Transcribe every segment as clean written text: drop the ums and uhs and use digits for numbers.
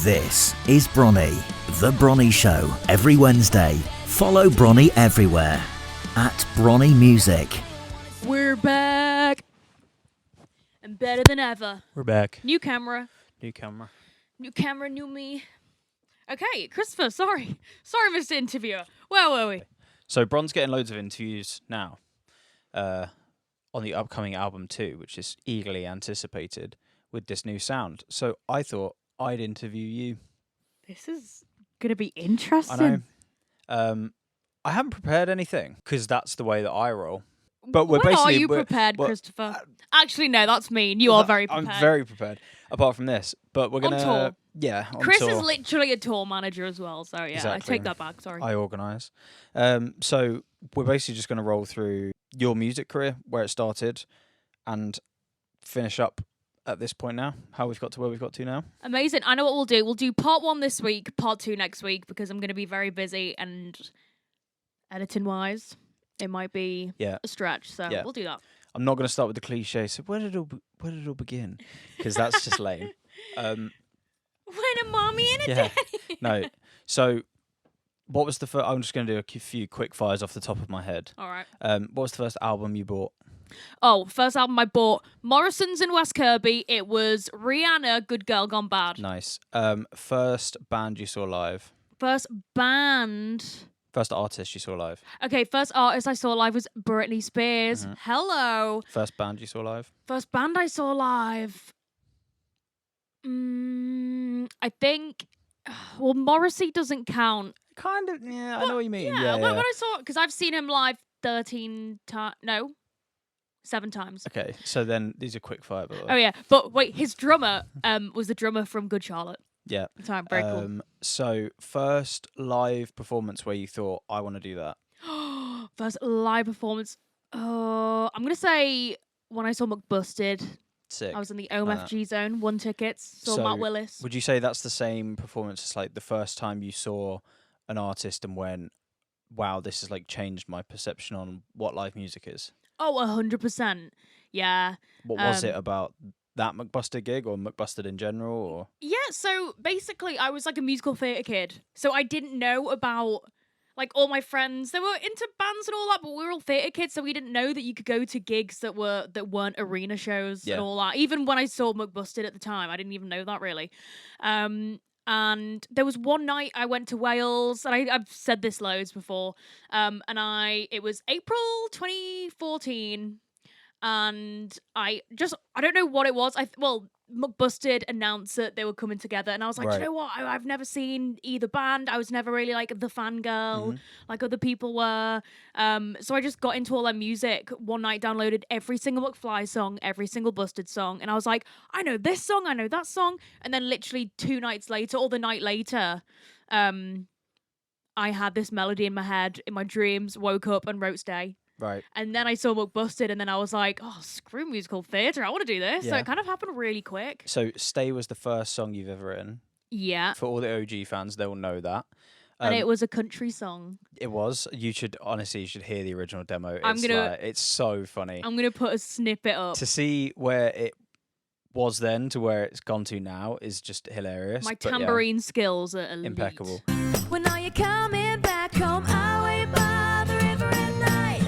This is Bronnie, The Bronnie Show, every Wednesday. Follow Bronnie everywhere, at Bronnie Music. We're back! And better than ever. We're back. New camera. New camera. New camera, new me. Okay, Christopher, sorry. Sorry, Mr. Interviewer. Where were we? So Bron's getting loads of interviews now on the upcoming album too, which is eagerly anticipated with this new sound. So I thought I'd interview you. This is going to be interesting. I know. I haven't prepared anything because that's the way that I roll. But when are you prepared, Christopher? Actually, no, that's mean. You are very prepared. I'm very prepared, apart from this. But we're going to... On tour. Yeah, on Chris tour. is literally a tour manager as well, so yeah, Exactly. I take that back, sorry. I organise. So we're basically just going to roll through your music career, where it started, and finish up at this point now, how we've got to where we've got to now. Amazing. I know what we'll do. We'll do part 1 this week, part 2 next week, because I'm going to be very busy and editing-wise, it might be a stretch, so we'll do that. I'm not going to start with the cliche, so where did it all begin? Because that's just lame. When a mommy and a daddy. No. So what was the first... I'm just going to do a few quick fires off the top of my head. All right. What was the first album you bought? Oh, first album I bought, Morrison's and West Kirby. It was Rihanna, Good Girl Gone Bad. Nice. First band you saw live? First band... First artist you saw live? Okay, first artist I saw live was Britney Spears. Mm-hmm. Hello. First band you saw live? First band I saw live... I think... Well, Morrissey doesn't count. Kind of, yeah, I know what you mean. Yeah, when I saw... Because I've seen him live 13 times... No. 7 times. Okay, so then these are quick fire, by the way. Oh, yeah. But wait, his drummer was the drummer from Good Charlotte. Yeah. So very cool. So, first live performance where you thought, I want to do that? First live performance. I'm going to say when I saw McBusted. Sick. I was in the OMFG zone, won tickets, saw Matt Willis. Would you say that's the same performance as like the first time you saw an artist and went, wow, this has like changed my perception on what live music is? Oh, 100%. Yeah. What was it about that McBusted gig or McBusted in general? Or? Yeah, so basically I was like a musical theatre kid. So I didn't know about like all my friends. They were into bands and all that, but we were all theatre kids, so we didn't know that you could go to gigs that weren't arena shows and all that. Even when I saw McBusted at the time, I didn't even know that really. And there was one night I went to Wales, and I've said this loads before, and it was April 2014, and I don't know what it was. McBusted announced that they were coming together, and I was like, you know what? I've never seen either band. I was never really like the fangirl like other people were. So I just got into all their music one night, downloaded every single McFly song, every single Busted song, and I was like, I know this song, I know that song. And then literally 2 nights later, or the night later, I had this melody in my head, in my dreams, woke up and wrote Stay. Right. And then I saw McBusted, and then I was like, oh, screw musical theatre. I want to do this. Yeah. So it kind of happened really quick. So Stay was the first song you've ever written. Yeah. For all the OG fans, they will know that. And it was a country song. It was. You should hear the original demo. It's so funny. I'm going to put a snippet up. To see where it was then to where it's gone to now is just hilarious. My tambourine skills are elite. Impeccable. When are you coming back home? I wait by the river at night,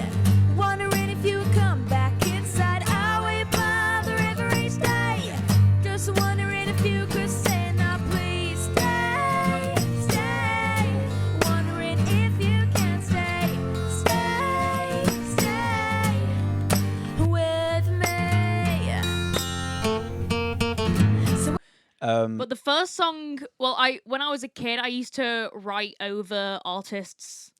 wondering if you come back inside. I wait by the river each day, just wondering if you could stay. Now please stay, stay. Wondering if you can stay, stay with me. But the first song, when I was a kid, I used to write over artists'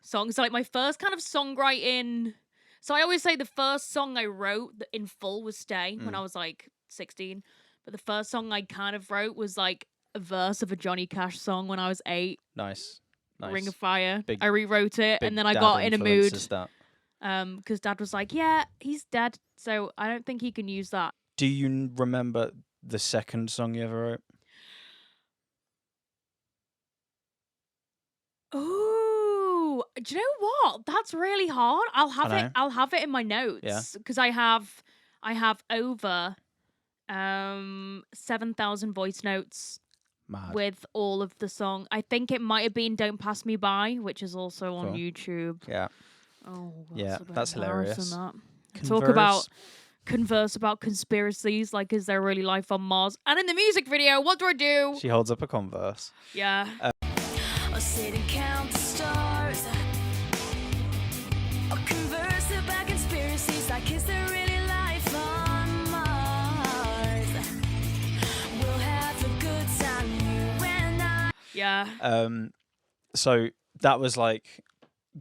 songs. So like my first kind of songwriting. So I always say the first song I wrote in full was Stay when I was like 16. But the first song I kind of wrote was like a verse of a Johnny Cash song when I was 8. Nice. Ring of Fire. I rewrote it, and then I got in a mood. Because Dad was like, yeah, he's dead, so I don't think he can use that. Do you remember the second song you ever wrote? Ooh, do you know what? That's really hard. I'll have it in my notes because I have over 7,000 voice notes Mad. with all of the song. I think it might have been "Don't Pass Me By," which is also on Cool. YouTube. Yeah. Oh, Yeah, a bit that's hilarious. embarrassing, that. Talk about Converse. converse about conspiracies, like is there really life on Mars? And in the music video, what do? She holds up a Converse. Yeah. Or sit and count the stars. Or converse about conspiracies like is there really life on Mars? We'll have a good time, you and I. Yeah. So that was like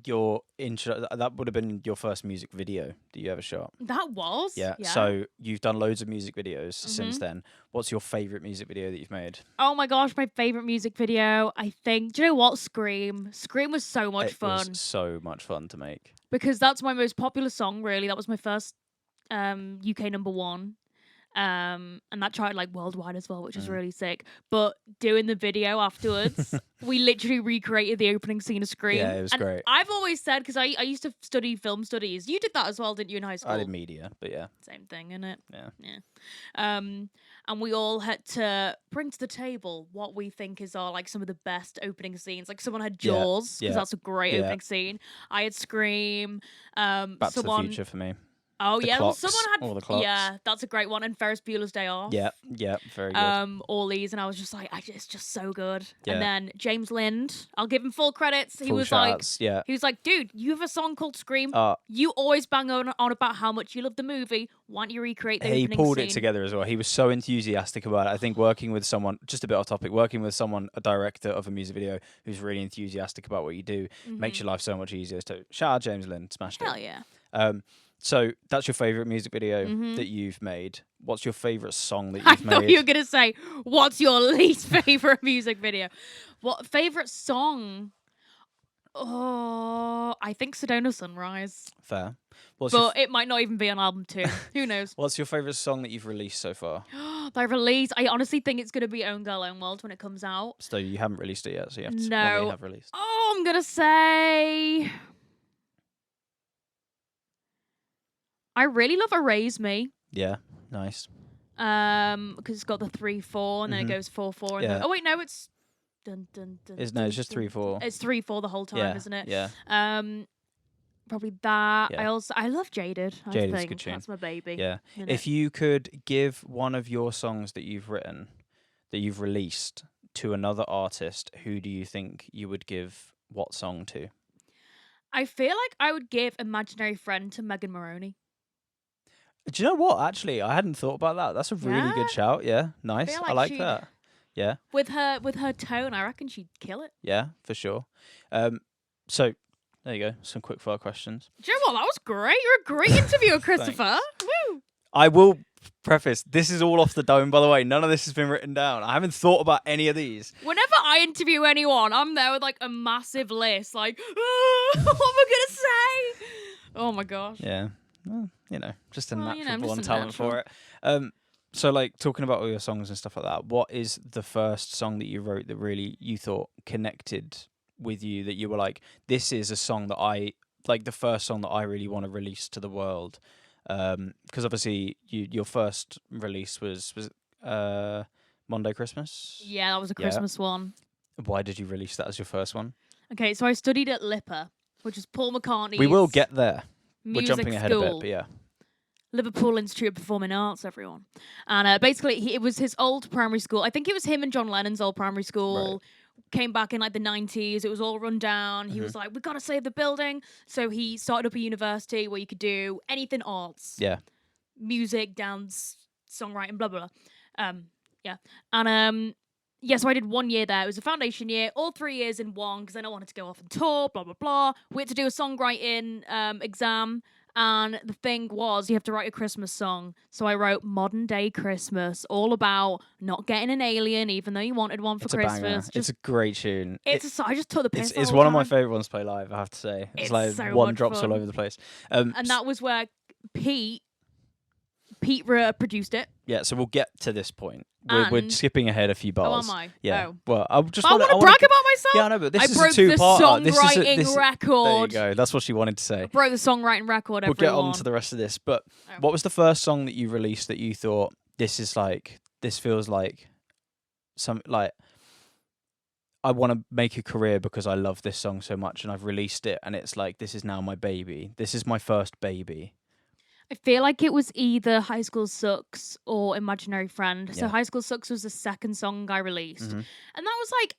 your intro. That would have been your first music video that you ever shot. That was. Yeah. So you've done loads of music videos since then. What's your favorite music video that you've made? Oh my gosh, my favorite music video, I think. Do you know what? Scream. Scream was so much fun. Was so much fun to make. Because that's my most popular song, really. That was my first UK #1. And that charted like worldwide as well, which is really sick. But doing the video afterwards, we literally recreated the opening scene of Scream. Yeah, it was great. I've always said, because I used to study film studies. You did that as well, didn't you, in high school? I did media, but yeah. Same thing, innit? Yeah. And we all had to bring to the table what we think is like some of the best opening scenes. Like someone had Jaws, because that's a great opening scene. I had Scream. Back to the Future for me. Oh The yeah, clocks, someone had. all the clocks. Yeah, that's a great one. And Ferris Bueller's Day Off. Yeah, very good. All these, and I was just like, it's just so good. Yeah. And then James Lind, I'll give him full credits. He Full was shouts, like, he was like, dude, you have a song called Scream. Uh, You always bang on about how much you love the movie. Why don't you recreate the he opening pulled scene? it together as well. He was so enthusiastic about it. I think working with someone, just a bit off topic, working with someone, a director of a music video who's really enthusiastic about what you do, makes your life so much easier. So shout out James Lind, smashed Hell it. yeah. So that's your favourite music video that you've made. What's your favourite song that I you've thought made? you were gonna say, what's your least favorite music video? What favorite song? Oh, I think Sedona Sunrise. Fair. But it might not even be on album 2. Who knows? What's your favourite song that you've released so far? By release, I honestly think it's gonna be Own Girl, Own World when it comes out. So you haven't released it yet, so you have to one that No. you have released. Oh, I'm gonna say I really love Erase Me. Yeah, nice. Because it's got the 3/4 and then it goes 4/4 and then, Yeah. oh wait, no, it's dun, dun, dun, It's dun, just dun, 3/4. It's 3/4 the whole time, Yeah, isn't it? yeah. Probably that. Yeah. I love Jaded. I Jaded's a think good tune. that's my baby. Yeah. innit? If you could give one of your songs that you've written, that you've released, to another artist, who do you think you would give what song to? I feel like I would give Imaginary Friend to Megan Moroney. Do you know what? Actually, I hadn't thought about that. That's a really good Yeah? shout. Yeah, nice. feel I like like she'd- that. Yeah, With her tone, I reckon she'd kill it. yeah, for sure. So there you go. Some quick fire questions. Do you know what? That was great. You're a great interviewer, Christopher. Woo! I will preface, this is all off the dome, by the way. None of this has been written down. I haven't thought about any of these. Whenever I interview anyone, I'm there with like a massive list, like, what am I gonna say? Oh my gosh. Yeah. Well, just a Well, natural I'm born just a talent for it. So like talking about all your songs and stuff like that, what is the first song that you wrote that really you thought connected with you, that you were like, this is a song that I like, the first song that I really want to release to the world? Because obviously your first release was Monday Christmas. Yeah, that was a Yeah. Christmas one. Why did you release that as your first one? Okay, so I studied at LIPA, which is Paul McCartney's We will get there. We're music jumping ahead a bit, school. but yeah. Liverpool Institute of Performing Arts, everyone. And basically, it was his old primary school. I think it was him and John Lennon's old primary school. Came back in like the 90s. It was all run down. He was like, we got to save the building. So he started up a university where you could do anything arts. Yeah. Music, dance, songwriting, blah, blah, blah. Yeah. And yeah, so I did 1 year there. It was a foundation year, all 3 years in one, because then I wanted to go off and tour, blah, blah, blah. We had to do a songwriting exam. And the thing was, you have to write a Christmas song. So I wrote Modern Day Christmas, all about not getting an alien, even though you wanted one for It's a Christmas. banger. It's a great tune. I just took the piss. It's one of my favourite ones to play live, I have to say. It's like so one much drops fun. all over the place. And that was where Pete produced it. Yeah, so we'll get to this point. We're And- skipping ahead a few bars. am I? Yeah. Oh. Well, I just But I want to brag about myself. Yeah, I know, but this I is broke a two-parter. the songwriting record. There you go. That's what she wanted to say. Broke the songwriting record, We'll everyone. get on to the rest of this. But Oh. what was the first song that you released that you thought, this feels like I want to make a career because I love this song so much and I've released it and it's like, this is now my baby. This is my first baby. I feel like it was either High School Sucks or Imaginary Friend. So Yeah. High School Sucks was the second song I released. Mhm. And that was like,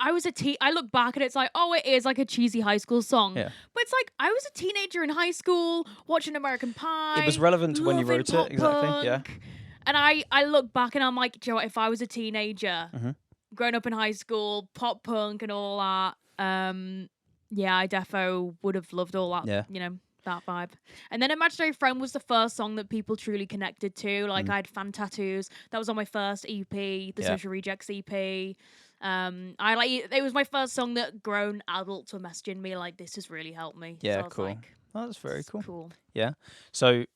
I look back and it's like, oh, it is like a cheesy high school song. Yeah. But it's like, I was a teenager in high school watching American Pie. It was relevant to when you loving wrote pop it, exactly. Yeah. punk. And I look back and I'm like, Joe, if I was a teenager, Mhm. growing up in high school, pop punk and all that, yeah, I defo would have loved all that, Yeah. you know, that vibe. And then Imaginary Friend was the first song that people truly connected to. Like I had Fan Tattoos. That was on my first EP, the Yeah. Social Rejects EP. I like it was my first song that grown adults were messaging me like, this has really helped me. Yeah, so I was cool. like, Oh, that's very "It's cool. cool. Yeah. So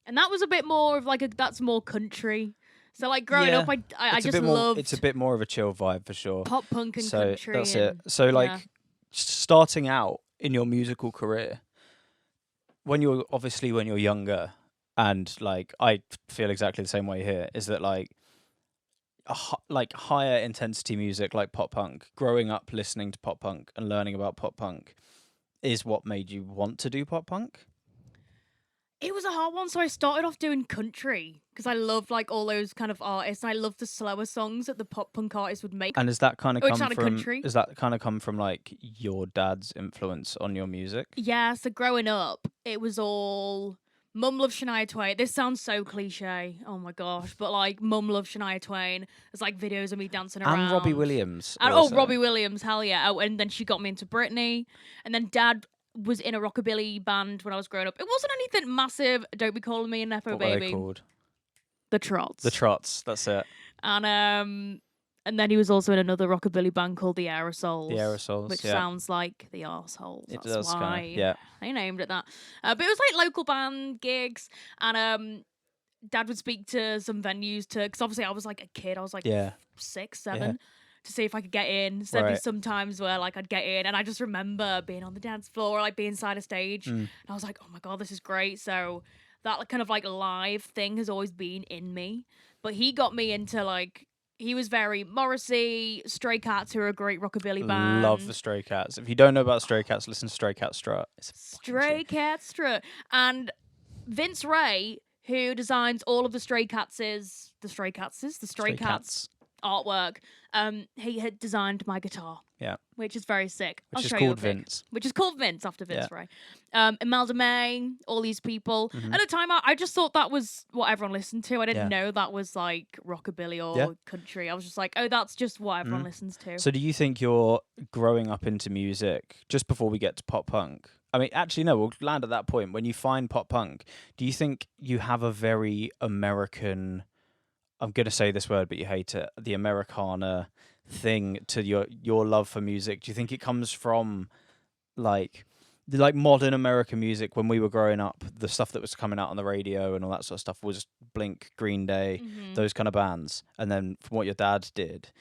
And that was a bit more of like that's more country. So like growing Yeah. up, I it's a just bit more, loved it's a bit more of a chill vibe for sure. pop punk and So country. that's and, it. So like yeah. starting out in your musical career, when you're younger, and like I feel exactly the same way here, is that like like higher intensity music like pop punk, growing up listening to pop punk and learning about pop punk is what made you want to do pop punk? It was a hard one, so I started off doing country because I loved like all those kind of artists. And I loved the slower songs that the pop punk artists would make. And does that kind of Which come sounded from country. does that kind of come from like your dad's influence on your music? Yeah, so growing up, it was all Mum loved Shania Twain. This sounds so cliche. Oh my gosh, but like Mum loved Shania Twain. There's like videos of me dancing around. And Robbie Williams. And, also. Robbie Williams, hell yeah. Oh, and then she got me into Britney. And then Dad was in a rockabilly band when I was growing up. It wasn't anything massive. Don't be calling me a Nepo What were they baby. called? The Trots. The Trots, that's it. And then he was also in another rockabilly band called the Aerosols. The Aerosols, Which yeah. sounds like the arseholes. It That's does why kinda, yeah. they named it that. But it was like local band gigs. And Dad would speak to some venues because obviously I was like a kid. I was like Yeah. 6, 7. To see if I could get in. So there'd be Right. some times where like I'd get in and I just remember being on the dance floor or like being side of stage. And I was like, oh my God, this is great. So that kind of like live thing has always been in me. But he got me into like, he was very Morrissey, Stray Cats, who are a great rockabilly band. Love the Stray Cats. If you don't know about Stray Cats, listen to Stray Cat Strut. It's a fucking Stray tune. Cat Strut. And Vince Ray, who designs all of the Stray Cats' artwork, he had designed my guitar. Yeah. Which is very sick. Which I'll is show you a called pic. Vince. Which is called Vince after Vince Yeah. Ray. Imelda May, all these people. At the time, I just thought that was what everyone listened to. I didn't know that was like rockabilly or Yeah. country. I was just like, oh, that's just what everyone listens to. So do you think you're growing up into music, just before we get to pop punk? I mean, actually, no, we'll land at that point. When you find pop punk, do you think you have a very American, I'm going to say this word, but you hate it, the Americana thing to your love for music? Do you think it comes from like modern American music? When we were growing up, the stuff that was coming out on the radio and all that sort of stuff was Blink, Green Day, those kind of bands. And then from what your dad did,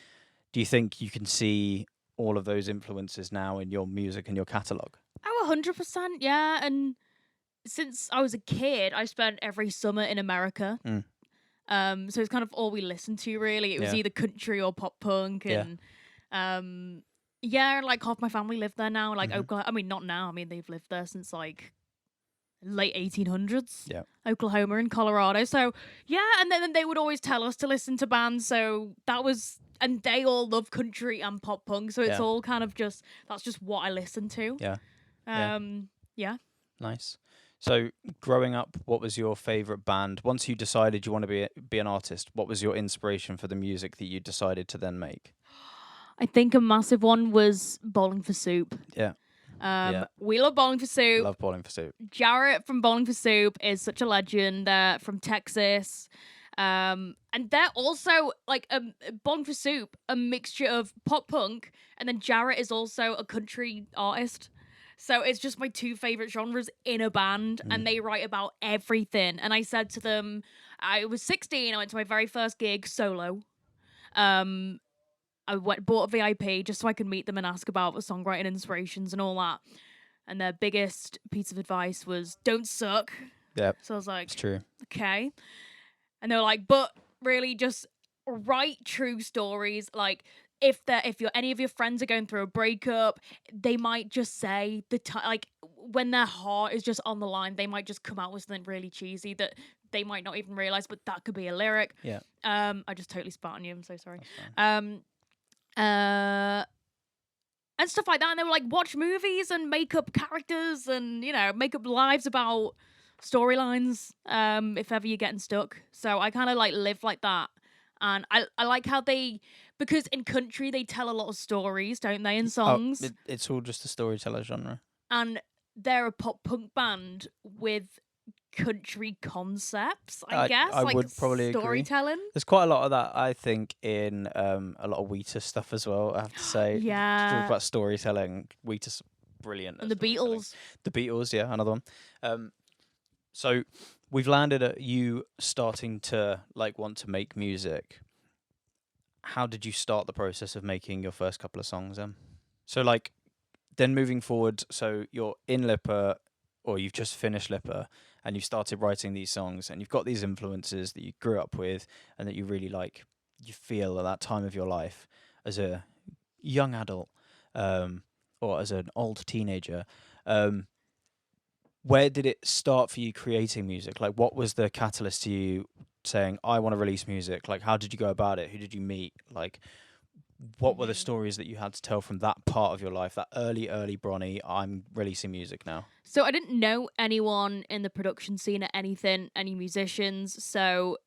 do you think you can see all of those influences now in your music and your catalogue? Oh, 100%, yeah. And since I was a kid, I spent every summer in America. So it's kind of all we listened to, really. It was Yeah. either country or pop punk. Yeah. And like half my family lived there now. Like Oklahoma, I mean, not now. I mean, they've lived there since like late 1800s. Yeah. Oklahoma and Colorado. So yeah, and then they would always tell us to listen to bands. So that was, and they all love country and pop punk. So it's Yeah. all kind of just, that's just what I listen to. Yeah. Yeah. Nice. So, growing up, what was your favorite band? Once you decided you want to be an artist, what was your inspiration for the music that you decided to then make? I think a massive one was Bowling for Soup. Yeah. Yeah. We love Bowling for Soup. Love Bowling for Soup. Jarrett from Bowling for Soup is such a legend. They're from Texas. And they're also like Bowling for Soup, a mixture of pop punk, and then Jarrett is also a country artist. So it's just my two favorite genres in a band, and they write about everything. And I said to them, I was 16, I went to my very first gig solo. I bought a VIP just so I could meet them and ask about the songwriting inspirations and all that. And their biggest piece of advice was, don't suck. Yeah. So I was like, It's true. okay. And they were like, but really just write true stories. Like, if you're any of your friends are going through a breakup, they might just say like when their heart is just on the line, they might just come out with something really cheesy that they might not even realize, but that could be a lyric. Yeah. I just totally spat on you. I'm so sorry. That's fine. And stuff like that. And they were like, watch movies and make up characters and, you know, make up lives about storylines if ever you're getting stuck. So I kind of like live like that. And I like how because in country they tell a lot of stories, don't they, in songs? It's all just the storyteller genre. And they're a pop punk band with country concepts, I guess. I like would probably agree. storytelling. There's quite a lot of that, I think, in a lot of Wheatus stuff as well, I have to say. Yeah. Talk about storytelling. Wheatus, brilliant. And the Beatles. The Beatles, yeah, another one. So we've landed at you starting to like want to make music. How did you start the process of making your first couple of songs then? So like, then moving forward, so you're in Lipper, or you've just finished Lipper, and you've started writing these songs, and you've got these influences that you grew up with, and that you really like, you feel at that time of your life as a young adult, or as an old teenager. Where did it start for you creating music? Like, what was the catalyst to you saying, I want to release music? Like, how did you go about it? Who did you meet? Like, what were the stories that you had to tell from that part of your life, that early Bronnie, I'm releasing music now? So I didn't know anyone in the production scene or anything, any musicians. So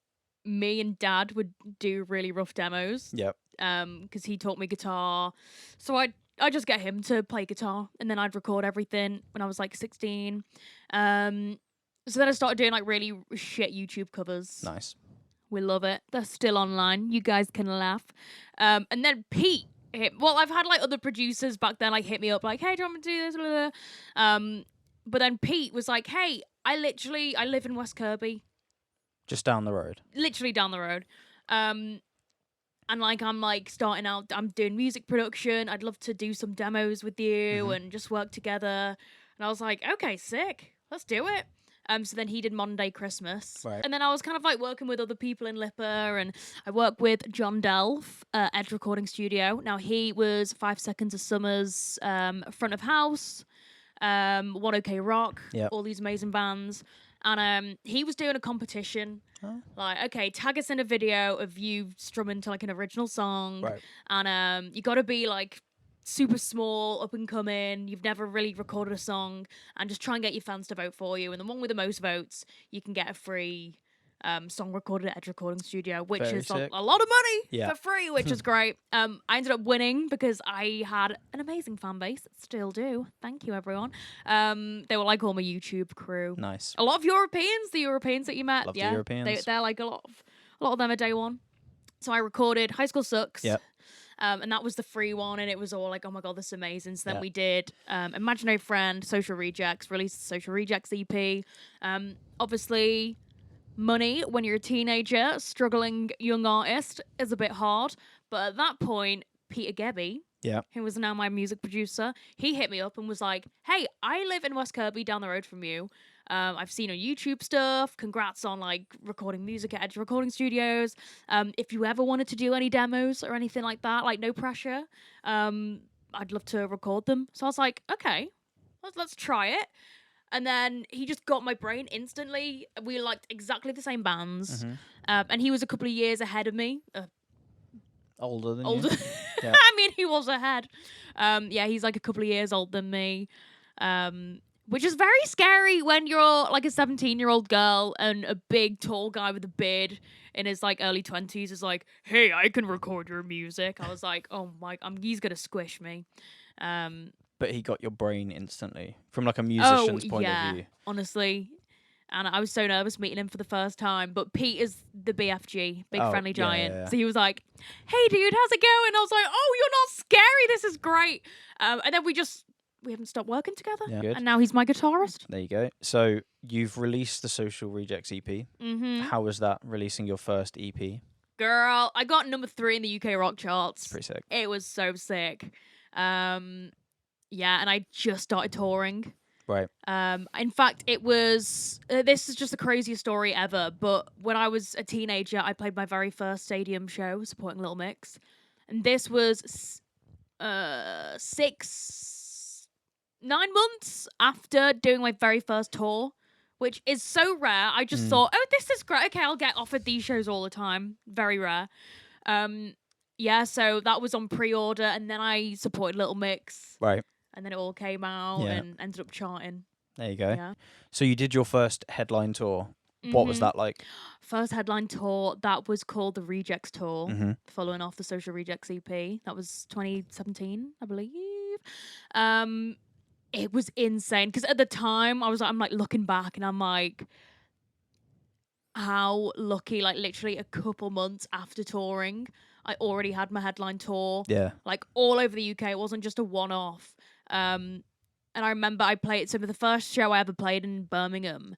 me and Dad would do really rough demos. Yep. Because he taught me guitar. So I just get him to play guitar, and then I'd record everything when I was like 16. So then I started doing like really shit YouTube covers. Nice. We love it. They're still online. You guys can laugh. And then Pete I've had like other producers back then like hit me up like, hey, do you want me to do this? Blah, blah, blah. But then Pete was like, hey, I live in West Kirby. Just down the road. Literally down the road. And like I'm like starting out, I'm doing music production. I'd love to do some demos with you and just work together. And I was like, okay, sick. Let's do it. So then he did Modern Day Christmas. Right. And then I was kind of like working with other people in Lipper, and I worked with John Delph, Edge Recording Studio. Now he was 5 Seconds of Summer's front of house, One OK Rock, Yep. all these amazing bands. And he was doing a competition. Like, okay, tag us in a video of you strumming to like an original song. Right. And you got to be like super small, up and coming, you've never really recorded a song, and just try and get your fans to vote for you. And the one with the most votes, you can get a free song recorded at Edge Recording Studio, which Very is sick. a lot of money Yeah. for free, which is great. I ended up winning because I had an amazing fan base, still do. Thank you, everyone. They were like all my YouTube crew. Nice. A lot of Europeans, the Europeans that you met, Love the yeah, Europeans. they're like a lot of them are day one. So I recorded High School Sucks. Yep. And that was the free one, and it was all like, oh my god, this is amazing. So then Yeah. we did Imaginary Friend, Social Rejects, released the Social Rejects EP. Obviously, money when you're a teenager, struggling young artist, is a bit hard. But at that point, Peter Gebby, Yeah. who was now my music producer, he hit me up and was like, hey, I live in West Kirby down the road from you. I've seen your YouTube stuff. Congrats on like recording music at Edge Recording Studios. If you ever wanted to do any demos or anything like that, like no pressure, I'd love to record them. So I was like, okay, let's try it. And then he just got my brain instantly. We liked exactly the same bands. And he was a couple of years ahead of me. Older than Older. you. Yeah. I mean, he was ahead. Yeah, he's like a couple of years older than me. Which is very scary when you're like a 17-year-old girl and a big tall guy with a beard in his like early 20s is like, hey, I can record your music. I was like, oh my, he's gonna squish me. But he got your brain instantly from like a musician's point of view. Honestly. And I was so nervous meeting him for the first time. But Pete is the BFG, Big Oh, Friendly yeah, Giant. yeah, yeah. So he was like, hey, dude, how's it going? I was like, oh, you're not scary. This is great. And then we haven't stopped working together. Yeah. Good. And now he's my guitarist. There you go. So you've released the Social Rejects EP. Mm-hmm. How was that, releasing your first EP? Girl, I got number 3 in the UK rock charts. Pretty sick. It was so sick. Yeah, and I just started touring. Right. In fact, it was this is just the craziest story ever. But when I was a teenager, I played my very first stadium show supporting Little Mix, and this was 9 months after doing my very first tour, which is so rare. I just thought, oh, this is great. Okay, I'll get offered these shows all the time. Very rare. Yeah, so that was on pre-order, and then I supported Little Mix, Right. and then it all came out Yeah. and ended up charting. There you go. Yeah. So you did your first headline tour. What was Mhm. that like? First headline tour, that was called the Rejects Tour, Mm-hmm. following off the Social Rejects EP. That was 2017, I believe. It was insane because at the time I'm like looking back and I'm like, how lucky, like literally a couple months after touring, I already had my headline tour, Yeah. like all over the UK. It wasn't just a one-off. And I remember I played, so the first show I ever played in Birmingham,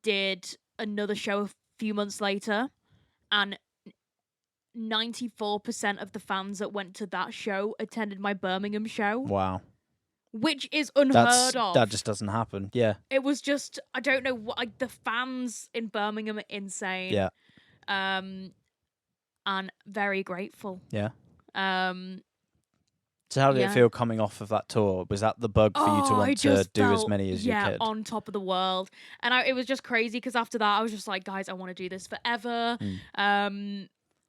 did another show a few months later, and 94% of the fans that went to that show attended my Birmingham show, Wow. which is unheard of. That just doesn't happen. Yeah. It was just, I don't know what, like the fans in Birmingham are insane. Yeah. And very grateful. Yeah. Um, So how did Yeah. it feel coming off of that tour? Was that the bug for you to I want to just do as felt, many as you could? on top of the world. And it was just crazy because after that, I was just like, guys, I want to do this forever.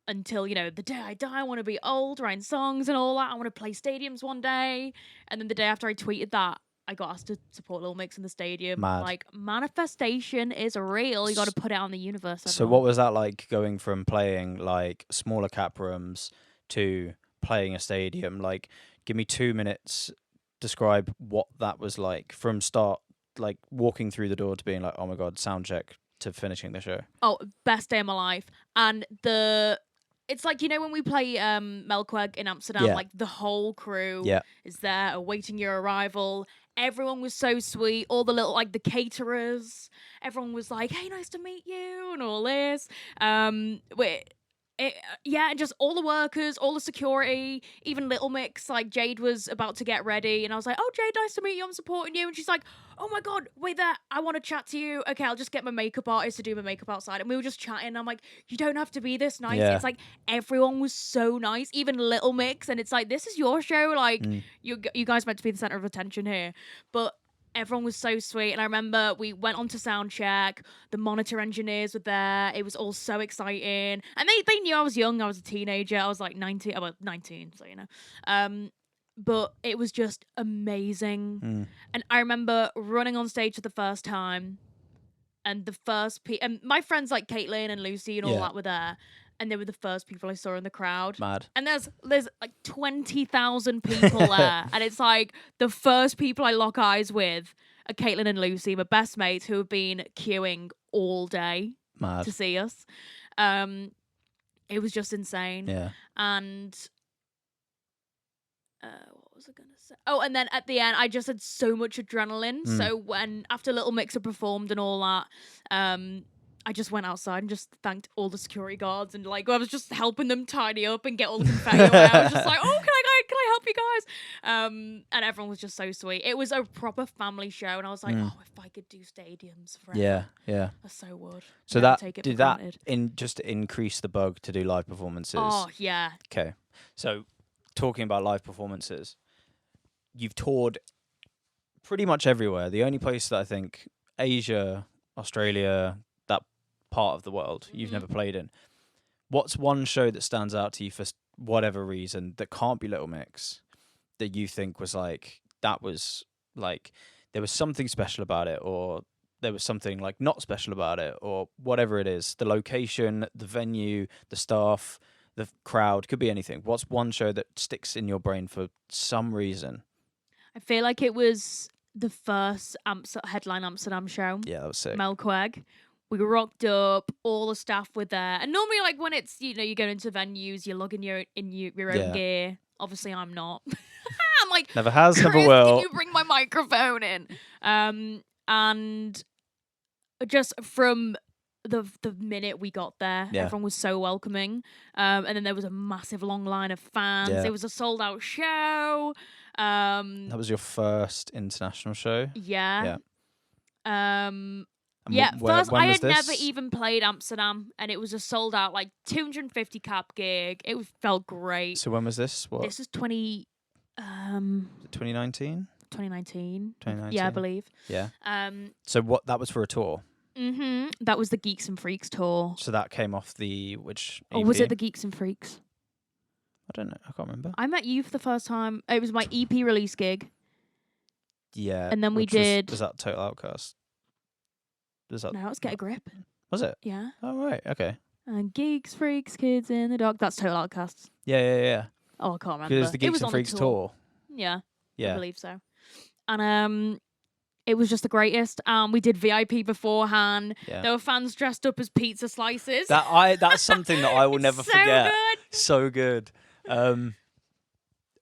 Until, you know, the day I die, I want to be old, writing songs and all that. I want to play stadiums one day. And then the day after I tweeted that, I got asked to support Little Mix in the stadium. Mad. Like, manifestation is real. You got to put it out in the universe. So everyone. what was that like going from playing like smaller cap rooms to playing a stadium? Like, give me 2 minutes, describe what that was like from start, like walking through the door to being like, oh my God, sound check, to finishing the show. Oh, best day of my life. And it's like, you know, when we play Melkweg in Amsterdam, Yeah. like the whole crew Yeah. is there awaiting your arrival. Everyone was so sweet. All the little, like the caterers, everyone was like, hey, nice to meet you, and all this. Yeah, and just all the workers, all the security, even Little Mix, like Jade was about to get ready, and I was like, oh, Jade, nice to meet you, I'm supporting you. And she's like, oh my God, wait there, I want to chat to you. Okay, I'll just get my makeup artist to do my makeup outside. And we were just chatting, and I'm like, you don't have to be this nice. Yeah. It's like, everyone was so nice, even Little Mix, and it's like, this is your show, like, you guys meant to be the center of attention here. But everyone was so sweet, and I remember we went on to sound check. The monitor engineers were there. It was all so exciting, and they knew I was young. I was a teenager. I was like 19, about 19, so you know. But it was just amazing, and I remember running on stage for the first time, and the first and my friends like Caitlin and Lucy and all Yeah. that were there. And they were the first people I saw in the crowd. Mad. And there's like 20,000 people there. And it's like the first people I lock eyes with are Caitlin and Lucy, my best mates, who have been queuing all day Mad. to see us. It was just insane. Yeah. And what was I going to say? Oh, and then at the end, I just had so much adrenaline. So after Little Mix had performed and all that, I just went outside and just thanked all the security guards, and like I was just helping them tidy up and get all the confetti away. I was just like, oh, can I help you guys? And everyone was just so sweet. It was a proper family show, and I was like, oh, if I could do stadiums forever, Yeah. Yeah. I so would. So Never that take it did for that granted. just increase the bug to do live performances? Oh yeah. Okay. So talking about live performances, you've toured pretty much everywhere. The only place that I think Asia, Australia, that part of the world you've never played in. What's one show that stands out to you for whatever reason that can't be Little Mix that you think was like, that was like, there was something special about it, or there was something like not special about it, or whatever it is, the location, the venue, the staff, the crowd, could be anything. What's one show that sticks in your brain for some reason? I feel like it was the first headline Amsterdam show. Yeah, that was sick. Melkweg. We rocked up, all the staff were there. And normally, like, when it's, you know, you go into venues, you're logging your own Yeah. gear. Obviously, I'm not. I'm like, Never has, never Chris, will. can you bring my microphone in? And just from the minute we got there, Yeah. everyone was so welcoming. And then there was a massive long line of fans. Yeah. It was a sold out show. That was your first international show? Yeah. Yeah. And Yeah, first when I was had never this? even played Amsterdam, and it was a sold out like 250 cap gig. It felt great. So when was this? What? This is 2019. 2019. 2019. Yeah, I believe. Yeah. Um, So what? That was for a tour. that was the Geeks and Freaks tour. So that came off which? Or was EP? it the Geeks and Freaks? I don't know. I can't remember. I met you for the first time. It was my EP release gig. Yeah. And then we which was- did- Was that Total Outcast? Was that? Now let's get a grip. Was it? Yeah. Oh right. Okay. And Geeks, Freaks, Kids in the Dark. That's Total Outcasts. Yeah. Oh, I can't remember. Because the It Geeks was and on Freaks the tour. Yeah, I Yeah. believe so. And it was just the greatest. We did VIP beforehand. Yeah. There were fans dressed up as pizza slices. That's something that I will never so forget. good. So good.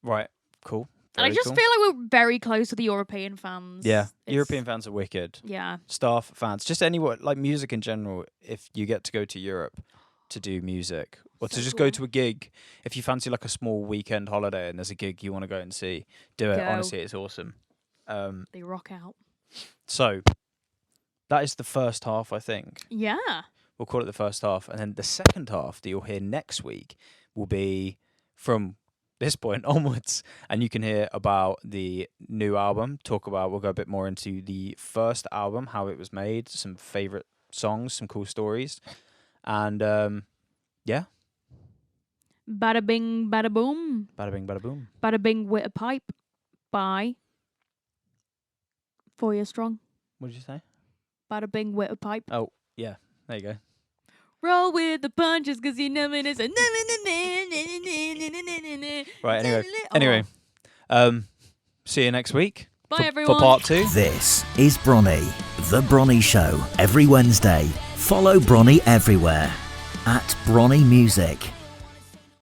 Right. Cool. And I Very just cool. feel like we're very close to the European fans. Yeah. It's- European fans are wicked. Yeah. Staff fans, just anyone like music in general. If you get to go to Europe to do music or to So just cool. go to a gig, if you fancy like a small weekend holiday and there's a gig you want to go and see, do it. Go. Honestly, it's awesome. They rock out. So that is the first half, I think. Yeah. We'll call it the first half, and then the second half that you'll hear next week will be from this point onwards, and you can hear about the new album. We'll go a bit more into the first album, how it was made, some favorite songs, some cool stories, and yeah, Bada bing, bada boom. bada bing, bada boom. Bada bing with a pipe by 4 Years Strong. What did you say? Bada bing with a pipe. Oh, yeah, there you go. Roll with the punches because you know it is a Right. Oh. Anyway, see you next week. Bye, for everyone. part 2. This is Bronnie, The Bronnie Show, every Wednesday. Follow Bronnie everywhere at Bronnie Music.